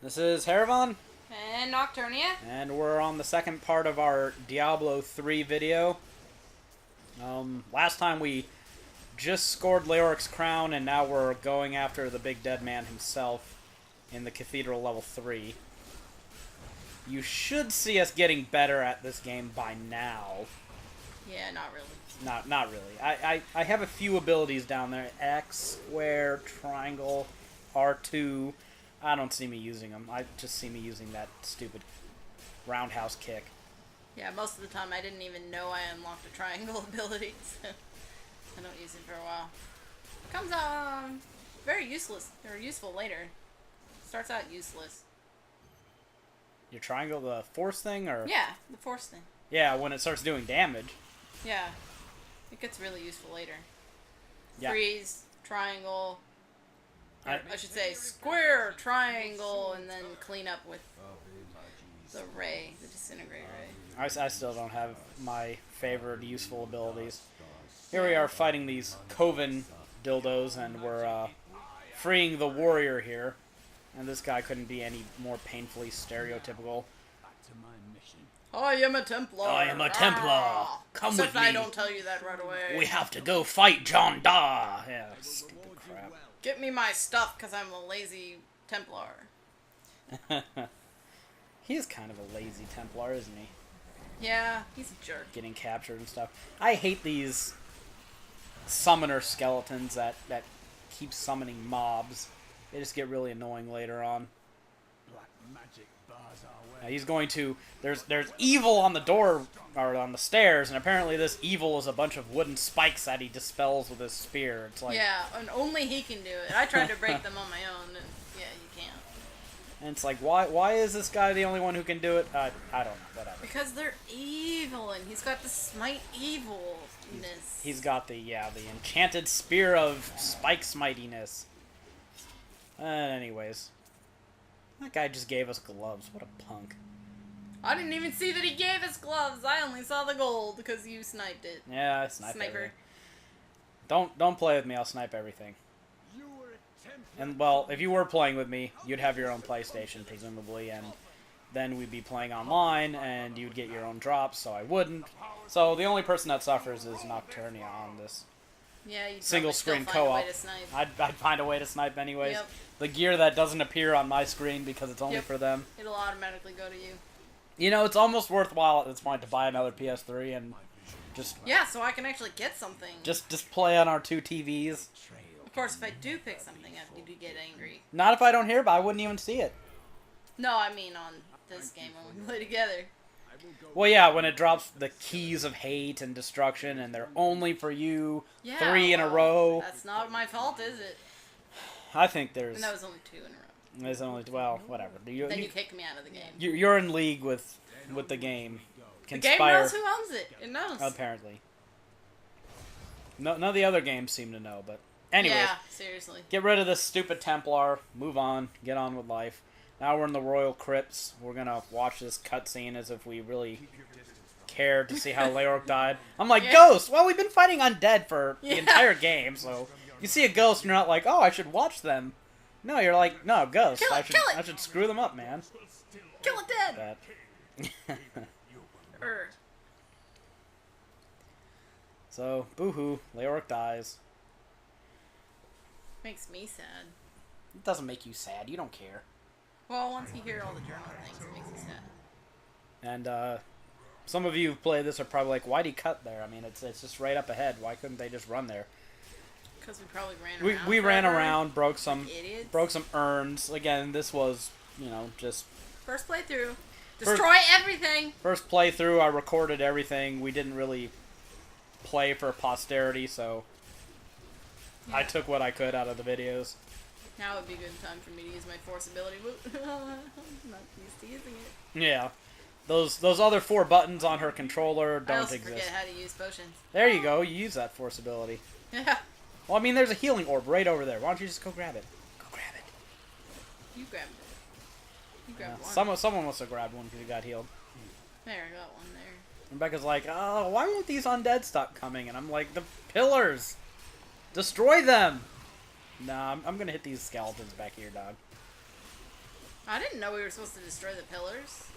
This is Haeravon And Nocturnia. and we're on the second part of our Diablo 3 video. Last time we just scored Leoric's crown, and now we're going after the big dead man himself in the Cathedral level 3. You should see us getting better at this game by now. Yeah, not really. Not really. I have a few abilities down there. X, square, triangle, R2. I don't see me using them. I just see me using that stupid roundhouse kick. Yeah, most of the time I didn't even know I unlocked a triangle ability, so I don't use it for a while. Comes out very useless, or useful later. Starts out useless. Your triangle, the force thing, or Yeah, the force thing. yeah, when it starts doing damage. Yeah, it gets really useful later. Yeah. Freeze, triangle. I should say square, triangle, and then clean up with the ray, the disintegrate ray. I still don't have my favored useful abilities. Here we are fighting these Coven dildos, and we're freeing the warrior here. And this guy couldn't be any more painfully stereotypical. I am a Templar. I am a Templar. Come Except with me. I don't tell you that right away. We have to go fight John Da. Yeah, stupid crap. Get me my stuff, because I'm a lazy Templar. He is kind of a lazy Templar, isn't he? Yeah, he's a jerk. Getting captured and stuff. I hate these summoner skeletons that keep summoning mobs. They just get really annoying later on. Black magic bars our way. Now he's going to... There's evil on the door, or on the stairs, and apparently this evil is a bunch of wooden spikes that he dispels with his spear. It's like... Yeah, and only he can do it. I tried to break them on my own, and yeah, you can't. And it's like, why is this guy the only one who can do it? I don't know, whatever. Because they're evil, and he's got the smite evilness. He's got the enchanted spear of spike smitiness. Anyways. That guy just gave us gloves. What a punk. I didn't even see that he gave us gloves. I only saw the gold, because you sniped it. Yeah, I sniped Sniper. everything. Don't play with me, I'll snipe everything. You were a Templar. And, well, if you were playing with me, you'd have your own PlayStation, presumably, and then we'd be playing online, and you'd get your own drops, so I wouldn't. So the only person that suffers is Nocturnia on this Yeah, you'd single probably screen still find a co-op. way to snipe. I'd find a way to snipe anyways. Yep. The gear that doesn't appear on my screen because it's only Yep. for them. It'll automatically go to you. You know, it's almost worthwhile at this point to buy another PS3 and just Yeah, so I can actually get something. just play on our two TVs. Of course, if I do pick something up, you do get angry. Not if I don't hear, but I wouldn't even see it. No, I mean on this game when we play together. Well, yeah, when it drops the keys of hate and destruction, and they're only for you, Yeah, 3 in a well, row. That's not my fault, is it? I think there's... And that was only 2 in a row. There's only... Well, whatever. Then you kicked me out of the game. You're in league with the game. The game knows who owns it. It knows. Apparently. None of the other games seem to know, but... Anyways, Yeah, seriously. get rid of this stupid Templar, move on, get on with life. Now we're in the Royal Crypts. We're gonna watch this cutscene as if we really cared to see how Leoric died. I'm like, Yeah. Ghost! Well, we've been fighting undead for the Yeah. entire game, so... You see a ghost, and you're not like, oh, I should watch them. No, you're like, no, ghost. Kill it, kill it. I should screw them up, man. Kill it dead! That. So, boo-hoo, Leoric dies. Makes me sad. It doesn't make you sad, you don't care. Well, once you hear all the journal things, it makes me sad. And, some of you who play this are probably like, why'd he cut there? I mean, it's just right up ahead. Why couldn't they just run there? Because we probably ran around. We ran forever. around, broke some Idiots. urns. Again, this was, you know, just First playthrough. Destroy everything! first playthrough. I recorded everything. We didn't really play for posterity, so I took what I could out of the videos. Now would be a good time for me to use my force ability. I'm not used to using it. Yeah. Those other 4 buttons on her controller I don't also exist. forget how to use potions. There you go. You use that force ability. Yeah. Well, I mean, there's a healing orb right over there. Why don't you just go grab it? Go grab it. You grabbed it. You grabbed one. Someone must have grabbed one because he got healed. There, I got one there. Rebecca's like, oh, why won't these undead stop coming? And I'm like, the pillars! Destroy them! Nah, I'm gonna hit these skeletons back here, dog. I didn't know we were supposed to destroy the pillars.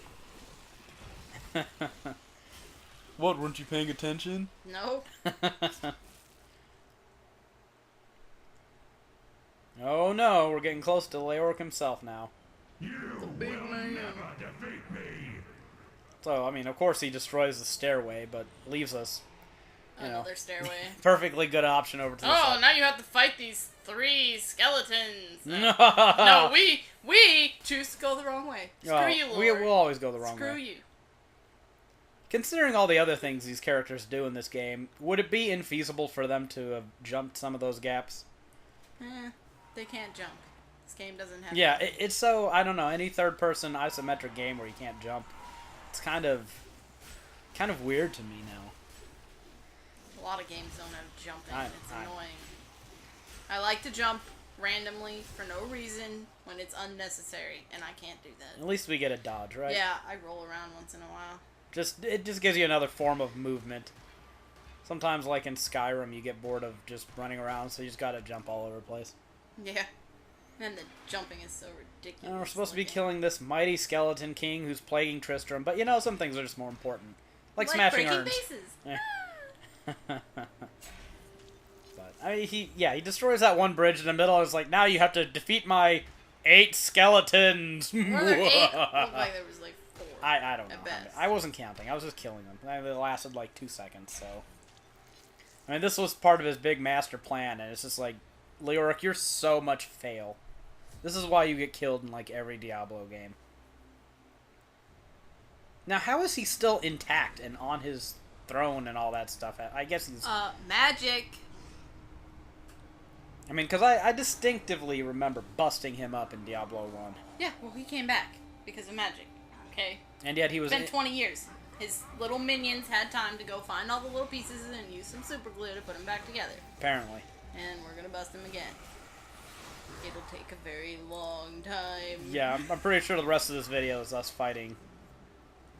What, weren't you paying attention? Nope. Oh no, we're getting close to Leoric himself now. You big will man. never defeat me. So, I mean, of course he destroys the stairway, but leaves us, you know, Another stairway. perfectly good option over to the Oh, side. now you have to fight these 3 skeletons. No, No, we choose to go the wrong way. Screw Well, you, Lord. we will always go the wrong Screw way. you. Considering all the other things these characters do in this game, would it be infeasible for them to have jumped some of those gaps? They can't jump. This game doesn't have. Yeah, it's so, I don't know, any third-person isometric game where you can't jump, it's kind of weird to me now. A lot of games don't have jumping. It's I- annoying. I like to jump randomly for no reason when it's unnecessary, and I can't do that. At least we get a dodge, right? Yeah, I roll around once in a while. It just gives you another form of movement. Sometimes, like in Skyrim, you get bored of just running around, so you just gotta jump all over the place. Yeah. And the jumping is so ridiculous. And we're supposed to be looking. killing this mighty skeleton king who's plaguing Tristram, but you know, some things are just more important. Like smashing breaking urns. bases. Eh. But I mean, he destroys that one bridge in the middle, and it's like, now you have to defeat my 8 skeletons. Were there 8? Looked like there was like 4. I don't know. At best. I wasn't counting. I was just killing them. It lasted like 2 seconds, so. I mean, this was part of his big master plan, and it's just like, Leoric, you're so much fail. This is why you get killed in like every Diablo game. Now, how is he still intact and on his throne and all that stuff? I guess he's... Magic. I mean, because I distinctively remember busting him up in Diablo 1. Yeah, well, he came back because of magic. Okay? And yet he was... It's been 20 years. His little minions had time to go find all the little pieces and use some super glue to put them back together. Apparently. And we're gonna bust him again. It'll take a very long time. Yeah, I'm pretty sure the rest of this video is us fighting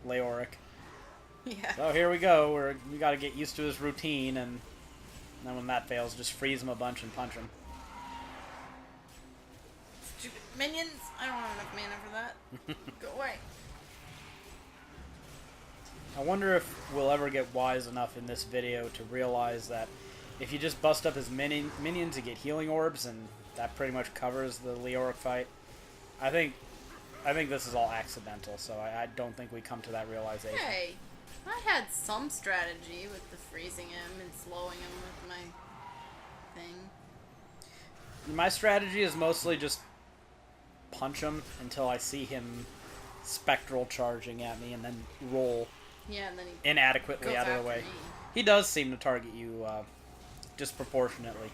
Leoric. Yeah. So here we go. We got to get used to his routine, and then when that fails, just freeze him a bunch and punch him. Stupid minions! I don't have enough mana for that. Go away. I wonder if we'll ever get wise enough in this video to realize that if you just bust up his minions, you get healing orbs, and that pretty much covers the Leoric fight. I think this is all accidental, so I don't think we come to that realization. Hey, I had some strategy with the freezing him and slowing him with my thing. My strategy is mostly just punch him until I see him spectral charging at me, and then roll Yeah, and then he inadequately goes out of the after way. me. He does seem to target you disproportionately.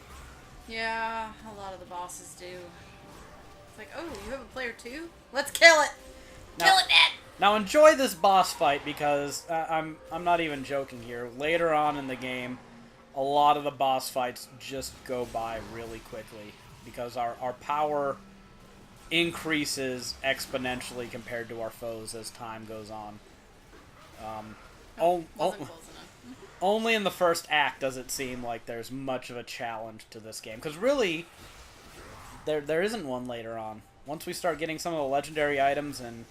Yeah, a lot of the bosses do. It's like, oh, you have a player too? Let's kill it! Kill it, Ned! Now enjoy this boss fight, because I'm not even joking here. Later on in the game, a lot of the boss fights just go by really quickly, because our power increases exponentially compared to our foes as time goes on. Wasn't close enough. Only in the first act does it seem like there's much of a challenge to this game, because really, there isn't one later on. Once we start getting some of the legendary items and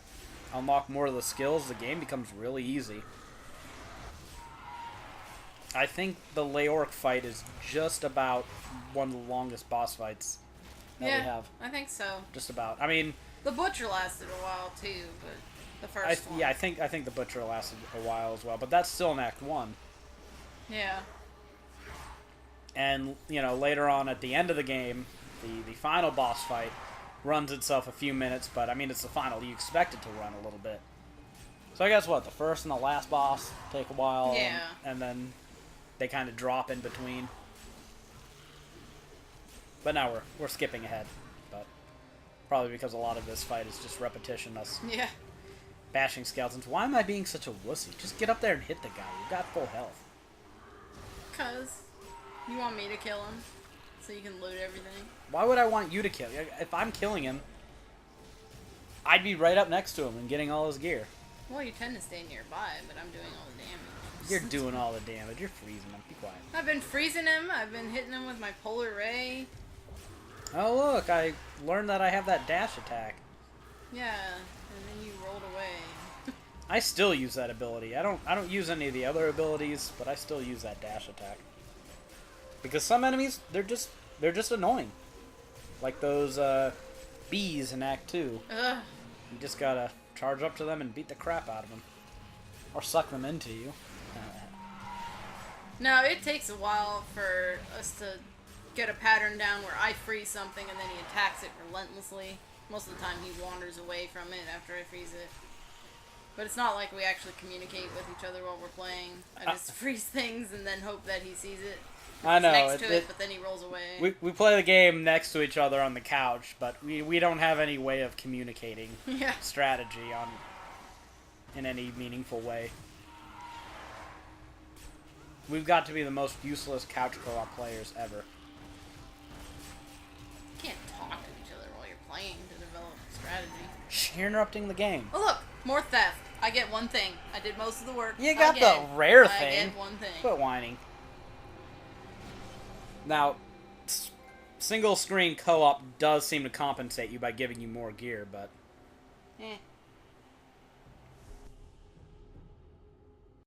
unlock more of the skills, the game becomes really easy. I think the Leoric fight is just about one of the longest boss fights that we have. I think so. Just about. I mean, The Butcher lasted a while too, but the first one. yeah, I think the Butcher lasted a while as well, but that's still in Act 1. Yeah. And, you know, later on at the end of the game, the final boss fight runs itself a few minutes, but I mean, it's the final. You expect it to run a little bit. So I guess what, the first and the last boss take a while, Yeah. and then they kind of drop in between. But now we're skipping ahead, but probably because a lot of this fight is just repetition, us Yeah. bashing skeletons. Why am I being such a wussy? Just get up there and hit the guy. You've got full health. 'Cause you want me to kill him so you can loot everything. Why would I want you to kill? If I'm killing him, I'd be right up next to him and getting all his gear. Well, you tend to stay nearby, but I'm doing all the damage. You're doing all the damage. You're freezing him. Be quiet. I've been freezing him. I've been hitting him with my polar ray. Oh, look. I learned that I have that dash attack. Yeah, and then you rolled away. I still use that ability. I don't use any of the other abilities, but I still use that dash attack. Because some enemies, they're just annoying. Like those bees in Act 2. Ugh. You just gotta charge up to them and beat the crap out of them. Or suck them into you. No, it takes a while for us to get a pattern down where I freeze something and then he attacks it relentlessly. Most of the time he wanders away from it after I freeze it. But it's not like we actually communicate with each other while we're playing. I just freeze things and then hope that he sees it. I know. Next to it, but then he rolls away. We play the game next to each other on the couch, but we don't have any way of communicating Yeah. strategy in any meaningful way. We've got to be the most useless couch co-op players ever. You can't talk to each other while you're playing to develop strategy. Shh, you're interrupting the game. Oh look, more theft. I get one thing. I did most of the work. You got again. the rare I thing. get one thing. Quit whining. Now, single screen co-op does seem to compensate you by giving you more gear, but Eh.